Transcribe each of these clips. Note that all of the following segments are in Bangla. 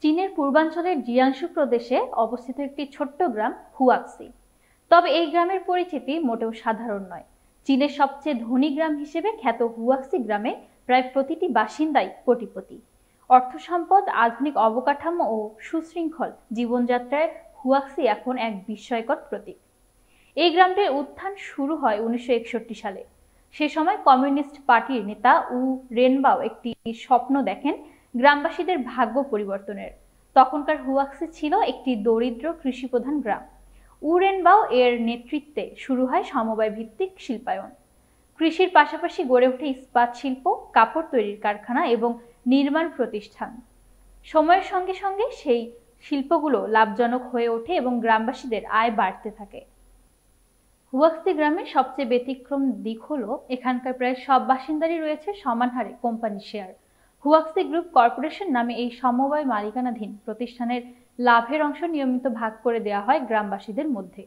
চীনের পূর্বাঞ্চলের জিয়াংসু প্রদেশে অবস্থিত একটি ছোট্ট গ্রাম হুয়াক্সি। তবে এই গ্রামের পরিচিতি মোটেও সাধারণ নয়। চীনের সবচেয়ে ধনী গ্রাম হিসেবে খ্যাত হুয়াক্সি গ্রামে প্রায় প্রতিটি বাসিন্দাই কোটিপতি। অর্থ সম্পদ, আধুনিক অবকাঠামো ও সুশৃঙ্খল জীবনযাত্রায় হুয়াক্সি এখন এক বিস্ময়কর প্রতীক। এই গ্রামটির উত্থান শুরু হয় 1961 সালে। সে সময় কমিউনিস্ট পার্টির নেতা উ রেনবাও একটি স্বপ্ন দেখেন গ্রামবাসীদের ভাগ্য পরিবর্তনের। তখনকার হুয়াক্সি ছিল একটি দরিদ্র কৃষিপ্রধান গ্রাম। উ রেনবাও এর নেতৃত্বে শুরু হয় সমবায় ভিত্তিক শিল্পায়ন। কৃষির পাশাপাশি গড়ে ওঠে ইস্পাত শিল্প, কাপড় তৈরির কারখানা এবং নির্মাণ প্রতিষ্ঠান। সময়ের সঙ্গে সঙ্গে সেই শিল্পগুলো লাভজনক হয়ে ওঠে এবং গ্রামবাসীদের আয় বাড়তে থাকে। হুয়াক্সি গ্রামের সবচেয়ে ব্যতিক্রম দিক হলো এখানকার প্রায় সব বাসিন্দারই রয়েছে সমান হারে কোম্পানি শেয়ার। হুয়াক্সি গ্রুপ কর্পোরেশন নামে এই সমবায় মালিকানাধীন প্রতিষ্ঠানের লাভের অংশ নিয়মিত ভাগ করে দেওয়া হয় গ্রামবাসীদের মধ্যে।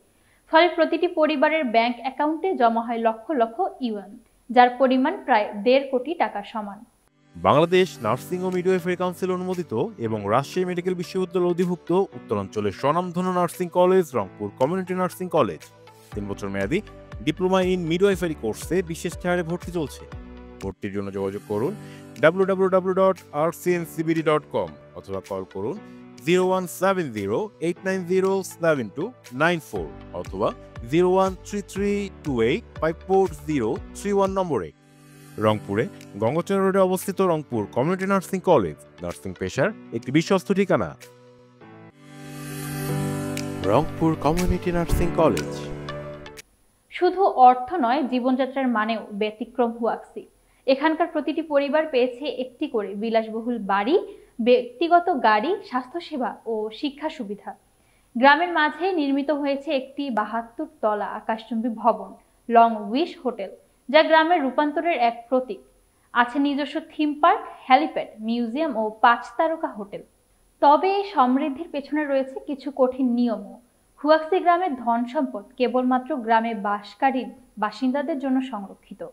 ফলে প্রতিটি পরিবারের ব্যাংক অ্যাকাউন্টে জমা হয় লক্ষ লক্ষ ইউয়ান, যার পরিমাণ প্রায় 1.5 কোটি টাকার সমান। বাংলাদেশ নার্সিং ও মিডওয়াইফারি কাউন্সিল অনুমোদিত এবং রাজশাহী মেডিকেল বিশ্ববিদ্যালয় অধিভুক্ত উত্তরাঞ্চলের স্বনামধন্য nursing college Rangpur community nursing college 3 বছর মেয়াদী ডিপ্লোমা ইন মিডওয়াইফারি কোর্সে বিশেষ হারে ভর্তি চলছে। ভর্তির জন্য যোগাযোগ করুন www.rcncbd.com অথবা কল করুন 01708907294 অথবা 013328543031 নম্বরে। রংপুরে গঙ্গাচড়া রোডে অবস্থিত Rangpur community nursing college nursing পেশার একটি বিশ্বস্ত ঠিকানা। Rangpur community nursing college. শুধু অর্থ নয়, জীবনযাত্রার মানেও ব্যতিক্রম হুয়াক্সি। এখানকার প্রতিটি পরিবার পেয়েছে একটি করে বিলাসবহুল বাড়ি, ব্যক্তিগত গাড়ি, স্বাস্থ্যসেবা ও শিক্ষা সুবিধা। গ্রামের মাঝে নির্মিত হয়েছে একটি 72 তলা আকাশচুম্বী ভবন, লং উইশ হোটেল, যা গ্রামের রূপান্তরের এক প্রতীক। আছে নিজস্ব থিম পার্ক, হ্যালিপ্যাড, মিউজিয়াম ও 5 তারকা হোটেল। তবে এই সমৃদ্ধির পেছনে রয়েছে কিছু কঠিন নিয়মও। হুয়াক্সি গ্রামের ধন সম্পদ কেবলমাত্র গ্রামে বাসকারী বাসিন্দাদের জন্য সংরক্ষিত।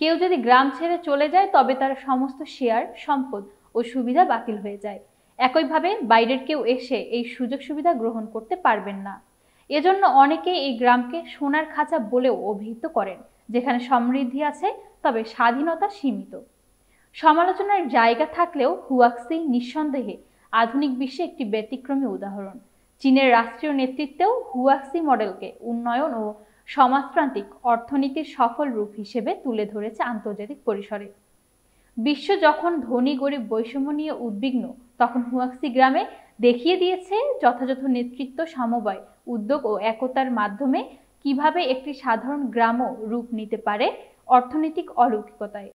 কেউ যদি গ্রাম ছেড়ে চলে যায় তবে তার সমস্ত শেয়ার, সম্পদ ও সুবিধা বাতিল হয়ে যায়। একইভাবে বাইরের কেউ এসে এই সুযোগ সুবিধা গ্রহণ করতে পারবেন না। এজন্য অনেকে এই গ্রামকে সোনার খাঁচা বলেও অভিহিত করেন, যেখানে সমৃদ্ধি আছে তবে স্বাধীনতা সীমিত। সমালোচনার জায়গা থাকলেও হুয়াক্সি নিঃসন্দেহে আধুনিক বিশ্বে একটি ব্যতিক্রমী উদাহরণ। চীনের রাষ্ট্রীয় নেতৃত্বেও হুয়াক্সি মডেলকে উন্নয়ন ও সমাজতান্ত্রিক অর্থনীতির সফল রূপ হিসেবে তুলে ধরেছে আন্তর্জাতিক পরিসরে। বিশ্ব যখন ধনী গরিব বৈষম্য নিয়ে উদ্বিগ্ন, তখন হুয়াক্সি গ্রামে দেখিয়ে দিয়েছে যথাযথ নেতৃত্ব, সমবায়, উদ্যোগ ও একতার মাধ্যমে কিভাবে একটি সাধারণ গ্রামও রূপ নিতে পারে অর্থনৈতিক অলৌকিকতায়।